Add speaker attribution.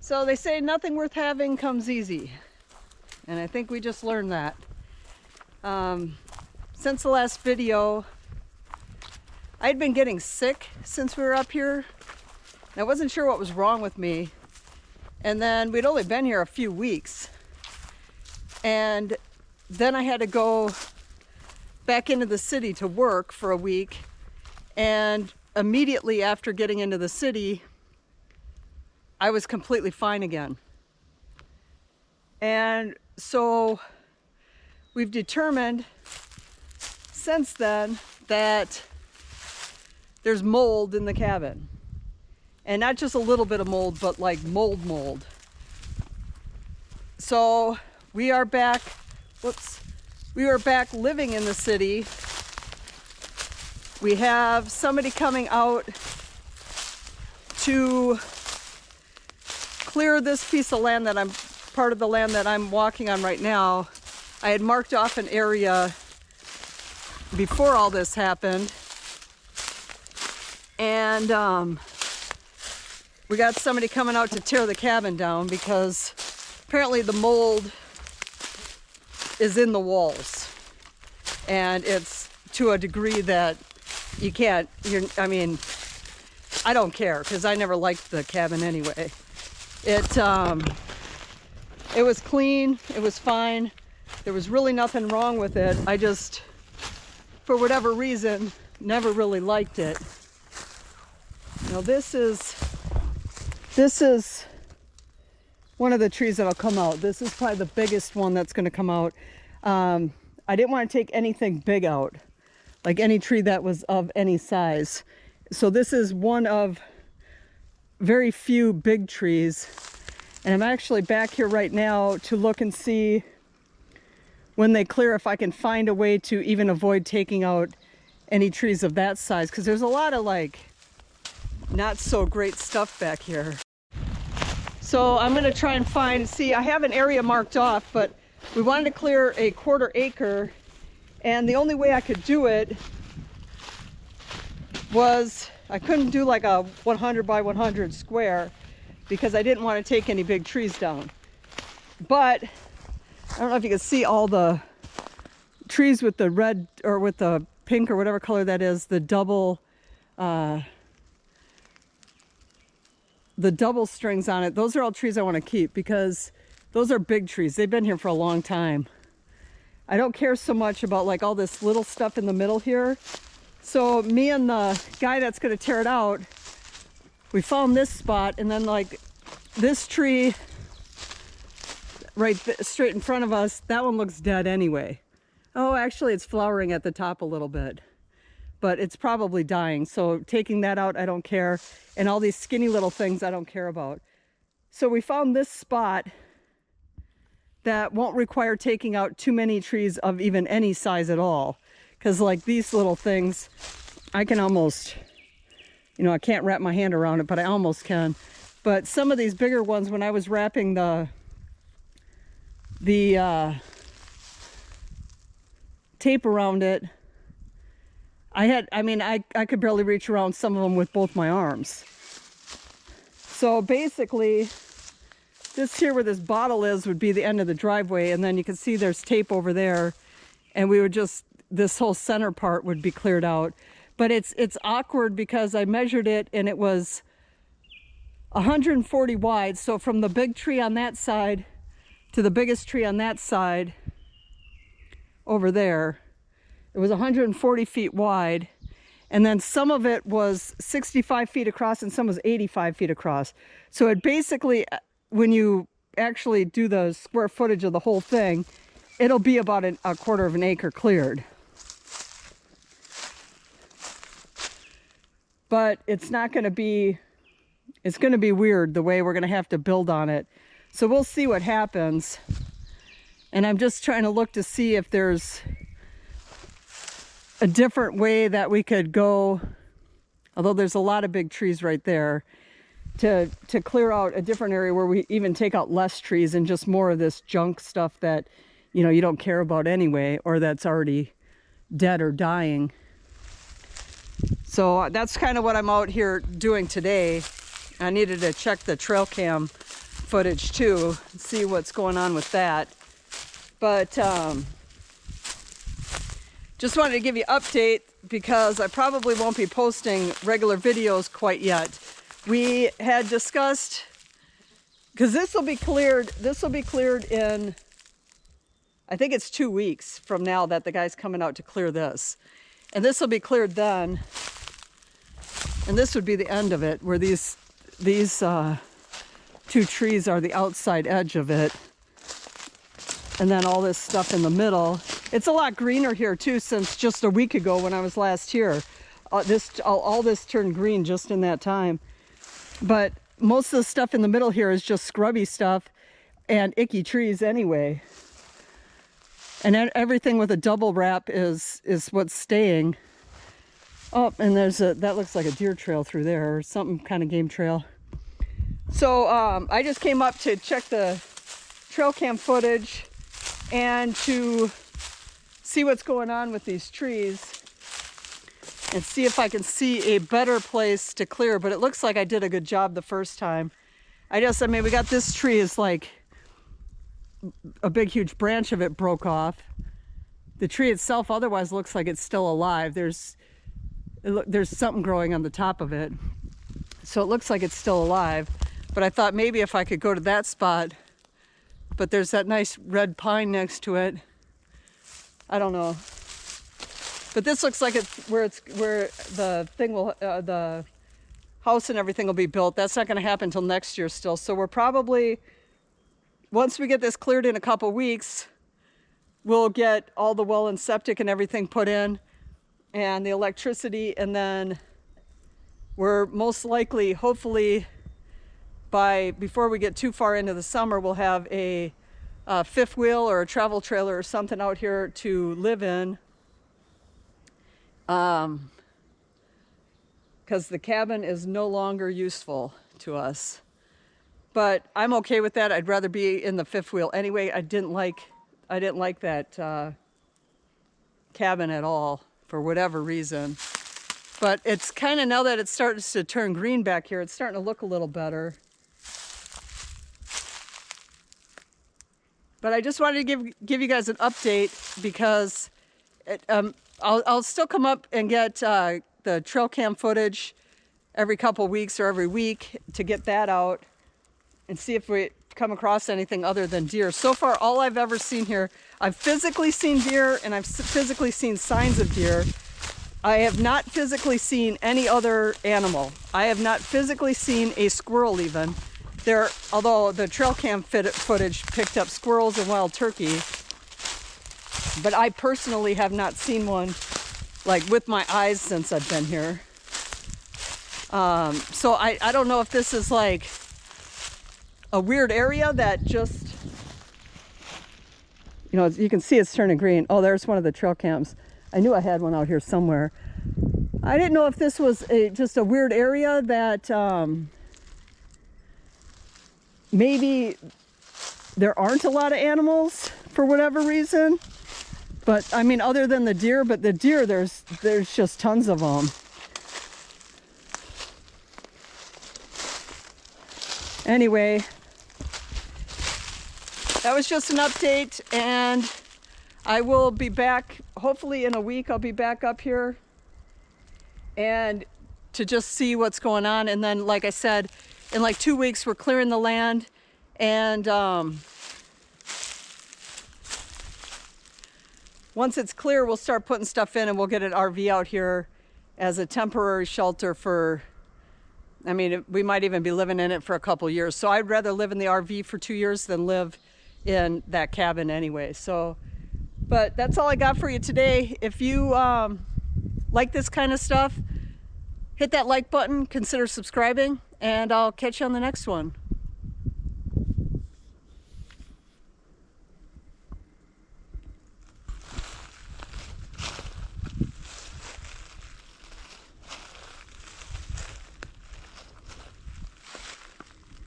Speaker 1: So they say nothing worth having comes easy. And I think we just learned that. Since the last video, I'd been getting sick since we were up here. And I wasn't sure what was wrong with me. And then we'd only been here a few weeks. And then I had to go back into the city to work for a week. And immediately after getting into the city, I was completely fine again. And so we've determined since then that there's mold in the cabin. And not just a little bit of mold, but like mold. So we are back, we are back living in the city. We have somebody coming out to clear this piece of land that part of the land that I'm walking on right now. I had marked off an area before all this happened. And we got somebody coming out to tear the cabin down because apparently the mold is in the walls. And it's to a degree that you can't, I mean, I don't care because I never liked the cabin anyway. It was clean, it was fine. There was really nothing wrong with it. I just, for whatever reason, never really liked it. Now this is one of the trees that'll come out. This is probably the biggest one that's going to come out. I didn't want to take anything big out, like any tree that was of any size. So this is one of very few big trees. And I'm actually back here right now to look and see when they clear if I can find a way to even avoid taking out any trees of that size. Because there's a lot of like not so great stuff back here. So I'm gonna try and see, I have an area marked off, but we wanted to clear a 1/4 acre, and the only way I could do it was, I couldn't do like a 100 by 100 square because I didn't want to take any big trees down. But I don't know if you can see all the trees with the red or with the pink or whatever color that is, the double strings on it. Those are all trees I want to keep because those are big trees. They've been here for a long time. I don't care so much about like all this little stuff in the middle here. So me and the guy that's going to tear it out, we found this spot, and then like this tree right straight in front of us, that one looks dead anyway. Oh, actually it's flowering at the top a little bit, but it's probably dying. So taking that out, I don't care. And all these skinny little things I don't care about. So we found this spot that won't require taking out too many trees of even any size at all. Because like these little things, I can almost, you know, I can't wrap my hand around it, but I almost can. But some of these bigger ones, when I was wrapping the tape around it, I could barely reach around some of them with both my arms. So basically, this here where this bottle is would be the end of the driveway, and then you can see there's tape over there, and we would just, this whole center part would be cleared out. But it's awkward because I measured it and it was 140 wide. So from the big tree on that side to the biggest tree on that side over there, it was 140 feet wide. And then some of it was 65 feet across and some was 85 feet across. So it basically, when you actually do the square footage of the whole thing, it'll be about a 1/4 of an acre cleared. But it's not going to be, it's going to be weird the way we're going to have to build on it. So we'll see what happens. And I'm just trying to look to see if there's a different way that we could go, although there's a lot of big trees right there, to clear out a different area where we even take out less trees and just more of this junk stuff that, you know, you don't care about anyway, or that's already dead or dying. So that's kind of what I'm out here doing today. I needed to check the trail cam footage too, see what's going on with that. But just wanted to give you an update because I probably won't be posting regular videos quite yet. We had discussed, because this will be cleared in, I think it's 2 weeks from now that the guy's coming out to clear this. And this will be cleared then. And this would be the end of it, where these 2 trees are the outside edge of it. And then all this stuff in the middle. It's a lot greener here too since just a week ago when I was last here. All this turned green just in that time. But most of the stuff in the middle here is just scrubby stuff and icky trees anyway. And everything with a double wrap is what's staying. Oh, and that looks like a deer trail through there, or some kind of game trail. So I just came up to check the trail cam footage and to see what's going on with these trees and see if I can see a better place to clear. But it looks like I did a good job the first time. I mean, we got this tree is like a big huge branch of it broke off. The tree itself otherwise looks like it's still alive. There's something growing on the top of it, so it looks like it's still alive. But I thought maybe if I could go to that spot, but there's that nice red pine next to it. I don't know, but this looks like it's where the thing will the house and everything will be built. That's not going to happen until next year still. So we're probably, once we get this cleared in a couple weeks, we'll get all the well and septic and everything put in and the electricity, and then we're most likely, hopefully before we get too far into the summer, we'll have a fifth wheel or a travel trailer or something out here to live in, because the cabin is no longer useful to us. But I'm okay with that. I'd rather be in the fifth wheel anyway. I didn't like that cabin at all for whatever reason. But it's kind of, now that it starts to turn green back here, it's starting to look a little better. But I just wanted to give you guys an update because I'll still come up and get the trail cam footage every couple weeks or every week to get that out and see if we come across anything other than deer. So far, all I've ever seen here, I've physically seen deer and I've physically seen signs of deer. I have not physically seen any other animal. I have not physically seen a squirrel even. Although the trail cam footage picked up squirrels and wild turkey, but I personally have not seen one like with my eyes since I've been here. So I don't know if this is like a weird area that just, you know, you can see it's turning green. Oh, there's one of the trail cams. I knew I had one out here somewhere. I didn't know if this was just a weird area that maybe there aren't a lot of animals for whatever reason. But I mean, other than the deer, but the deer, there's just tons of them. Anyway, that was just an update, and I will be back, hopefully in a week, I'll be back up here and to just see what's going on. And then, like I said, in like 2 weeks, we're clearing the land, and once it's clear, we'll start putting stuff in, and we'll get an RV out here as a temporary shelter for, I mean, we might even be living in it for a couple years. So I'd rather live in the RV for 2 years than live in that cabin anyway. So, but that's all I got for you today. If you like this kind of stuff, hit that like button, consider subscribing, and I'll catch you on the next one.